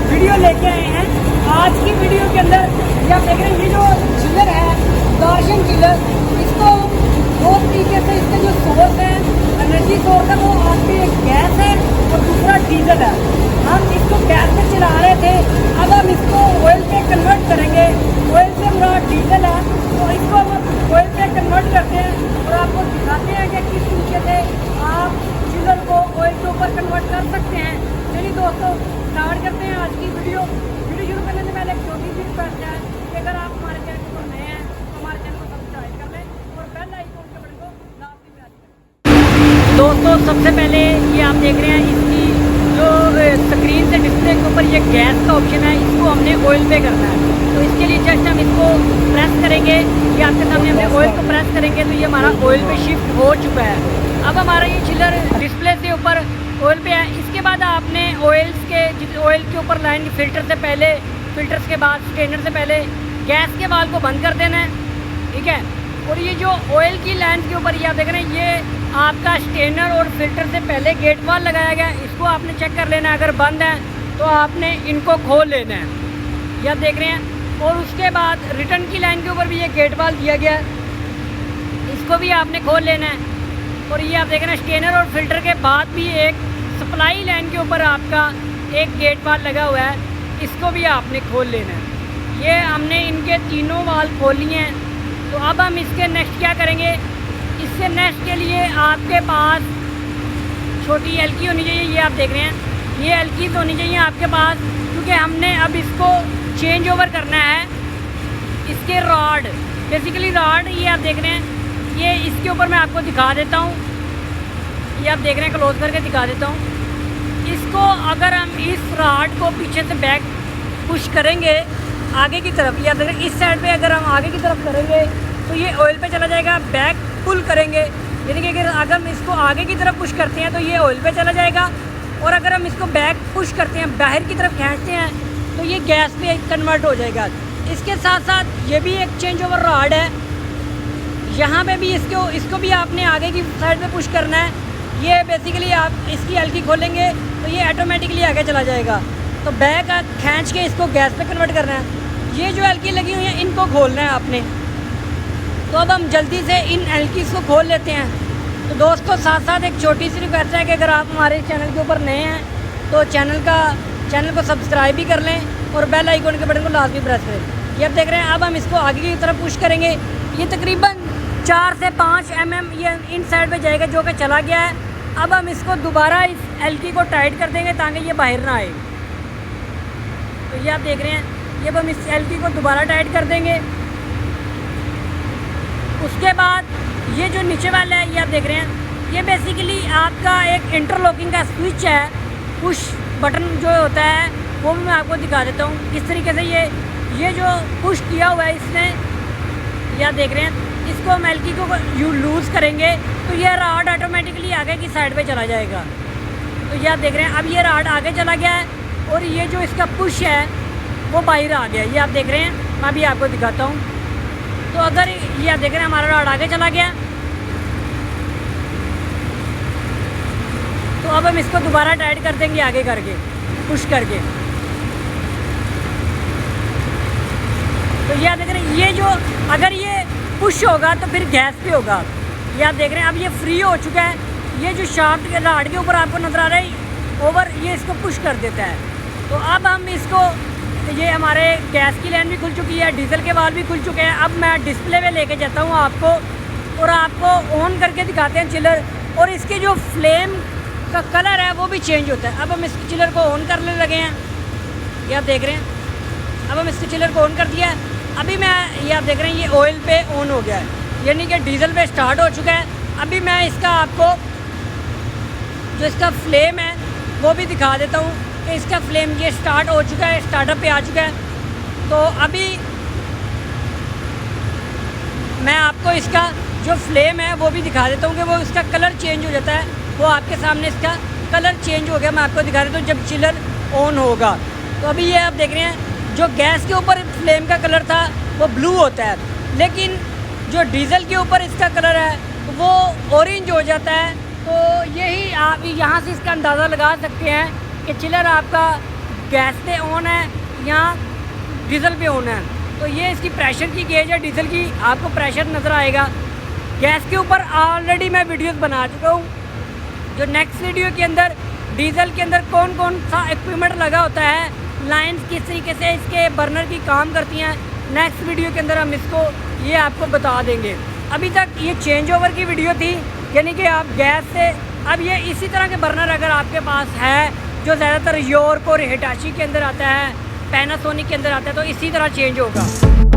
Video लेके आए हैं। आज की वीडियो के अंदर ये आप देख रहे हैं, ये जो चिलर है गार्शियन चिलर, इसको दो तरीके से इसका जो सोर्स है, एनर्जी सोर्स है, वो आपके एक गैस है और दूसरा डीजल है। हम इसको गैस पे चला रहे थे, अब हम इसको ऑयल पे कन्वर्ट करेंगे। ऑयल से हमारा डीजल है, तो इसको हम ऑयल पे कन्वर्ट करते हैं और आपको दिखाते हैं कि किस तरीके से आप चिलर को ऑयल के ऊपर कन्वर्ट कर सकते हैं। चलिए दोस्तों, स्टार्ट करते हैं आज की वीडियो शुरू करने से पहले एक छोटी सी रिक्वेस्ट है कि अगर आप हमारे चैनल पर नए हैं तो हमारे चैनल को सब्सक्राइब कर लें और बेल आइकन के बटन को लाजमी प्रेस करें। दोस्तों, सबसे पहले ये आप देख रहे हैं, इसकी जो स्क्रीन से डिस्प्ले के ऊपर ये गैस का ऑप्शन है, इसको हमने ऑयल पे करना है। तो इसके लिए जस्ट हम इसको प्रेस करेंगे, ये आपके सामने हमने ऑयल को प्रेस करेंगे तो ये हमारा ऑयल पे शिफ्ट हो चुका है। अब हमारा ये चिलर डिस्प्ले से ऊपर ऑयल पे है। इसके बाद आपने ऑयल के ऊपर लाइन फिल्टर से पहले, फिल्टर्स के बाद, स्ट्रेनर से पहले गैस के वाल्व को बंद कर देना है, ठीक है। और ये जो ऑयल की लाइन के ऊपर ये आप देख रहे हैं, ये आपका स्ट्रेनर और फिल्टर से पहले गेट वाल्व लगाया गया, इसको आपने चेक कर लेना है। अगर बंद है तो आपने इनको खोल लेना है, ये आप देख रहे हैं। और उसके बाद रिटर्न की लाइन के ऊपर भी ये गेट वाल्व दिया गया है, इसको भी आपने खोल लेना है। और ये आप देख रहे हैं, स्ट्रेनर और फिल्टर के बाद भी एक सप्लाई लाइन के ऊपर आपका एक गेट वाल्व लगा हुआ है, इसको भी आपने खोल लेना है। ये हमने इनके तीनों वाल्व खोल लिए हैं। तो अब हम इसके नेक्स्ट क्या करेंगे, इससे नेक्स्ट के लिए आपके पास छोटी एलकी होनी चाहिए, ये आप देख रहे हैं, ये एलकीज होनी चाहिए आपके पास, क्योंकि हमने अब इसको चेंज ओवर करना है। इसके रॉड, बेसिकली रॉड, ये आप देख रहे हैं, ये इसके ऊपर मैं आपको दिखा देता हूँ, ये आप देख रहे हैं, क्लोज करके दिखा देता हूँ। इसको अगर हम इस रॉड को पीछे से बैक पुश करेंगे आगे की तरफ, या अगर इस साइड पे अगर हम आगे की तरफ करेंगे तो ये ऑयल पे चला जाएगा। बैक पुल करेंगे, यानी कि अगर हम इसको आगे की तरफ पुश करते हैं तो ये ऑयल पे चला जाएगा, और अगर हम इसको बैक पुश करते हैं, बाहर की तरफ खींचते हैं, तो ये गैस पे कन्वर्ट हो जाएगा। इसके साथ साथ ये भी एक चेंज ओवर रॉड है, यहाँ पे भी इसको भी आपने आगे की साइड पे पुश करना है। ये बेसिकली आप इसकी एलकी खोलेंगे तो ये ऑटोमेटिकली आगे चला जाएगा। तो बैक खींच के इसको गैस पे कन्वर्ट करना है। ये जो एलकी लगी हुई है, इनको खोलना है आपने। तो अब हम जल्दी से इन एलकीज़ को खोल लेते हैं। तो दोस्तों, साथ साथ एक छोटी सी रिक्वेस्ट है कि अगर आप हमारे चैनल के ऊपर नए हैं तो चैनल को सब्सक्राइब भी कर लें और बेल आइकन के बटन को लाजमी प्रेस करें। ये आप देख रहे हैं, अब हम इसको आगे की तरफ पुश करेंगे। ये तकरीबन 4 से 5 mm ये इन साइड पे जाएगा, जो कि चला गया है। अब हम इसको दोबारा इस एलकी को टाइट कर देंगे ताकि ये बाहर ना आए। तो ये आप देख रहे हैं, ये अब हम इस एलकी को दोबारा टाइट कर देंगे। उसके बाद ये जो नीचे वाला है, ये आप देख रहे हैं, ये बेसिकली आपका एक इंटरलॉकिंग का स्विच है, पुश बटन जो होता है वो भी मैं आपको दिखा देता हूँ किस तरीके से ये जो पुश किया हुआ है इसने, ये आप देख रहे हैं। इसको हम एलकी को लूज़ करेंगे तो ये राड ऑटोमेटिकली आगे की साइड पे चला जाएगा। तो ये आप देख रहे हैं, अब ये राड आगे चला गया है और ये जो इसका पुश है वो बाहर आ गया, ये आप देख रहे हैं। मैं भी आपको दिखाता हूँ। तो अगर ये आप देख रहे हैं, हमारा राड आगे चला गया, तो अब हम इसको दोबारा टाइट कर देंगे आगे करके, पुश करके। तो ये आप देख रहे हैं, ये जो अगर ये पुश होगा तो फिर गैस पे होगा। ये आप देख रहे हैं, अब ये फ्री हो चुका है। ये जो शाफ्ट के राड के ऊपर आपको नज़र आ रहा है ओवर, ये इसको पुश कर देता है। तो अब हम इसको, ये हमारे गैस की लाइन भी खुल चुकी है, डीजल के वाल्व भी खुल चुके हैं। अब मैं डिस्प्ले पे लेके जाता हूँ आपको और आपको ऑन करके दिखाते हैं चिलर, और इसके जो फ्लेम का कलर है वो भी चेंज होता है। अब हम इस चिलर को ऑन करने लगे हैं, ये आप देख रहे हैं। अब हम इस चिलर को ऑन कर दिया है। अभी ये आप देख रहे हैं, ये ऑयल पे ऑन हो गया है, यानी कि डीजल पे स्टार्ट हो चुका है। अभी मैं इसका आपको जो इसका फ्लेम है वो भी दिखा देता हूँ कि इसका फ्लेम ये स्टार्ट हो चुका है, स्टार्टअप पे आ चुका है। तो अभी मैं आपको इसका जो फ्लेम है वो भी दिखा देता हूँ कि वो इसका कलर चेंज हो जाता है। वो आपके सामने इसका कलर चेंज हो गया, मैं आपको दिखा देता हूँ जब चिलर ऑन होगा। तो अभी ये आप देख रहे हैं, जो गैस के ऊपर फ्लेम का कलर था वो ब्लू होता है, लेकिन जो डीजल के ऊपर इसका कलर है वो ऑरेंज हो जाता है। तो यही आप यहाँ से इसका अंदाज़ा लगा सकते हैं कि चिलर आपका गैस पे ऑन है या डीजल पे ऑन है। तो ये इसकी प्रेशर की गेज है डीजल की, आपको प्रेशर नज़र आएगा। गैस के ऊपर ऑलरेडी मैं वीडियोस बना चुका हूँ, जो नेक्स्ट वीडियो के अंदर डीजल के अंदर कौन कौन सा इक्विपमेंट लगा होता है, लाइंस किस तरीके से इसके बर्नर की काम करती हैं, नेक्स्ट वीडियो के अंदर हम इसको ये आपको बता देंगे। अभी तक ये चेंज ओवर की वीडियो थी, यानी कि आप गैस से अब ये इसी तरह के बर्नर अगर आपके पास है, जो ज़्यादातर योर्क और हिटाची के अंदर आता है, पैनासोनिक के अंदर आता है, तो इसी तरह चेंज होगा।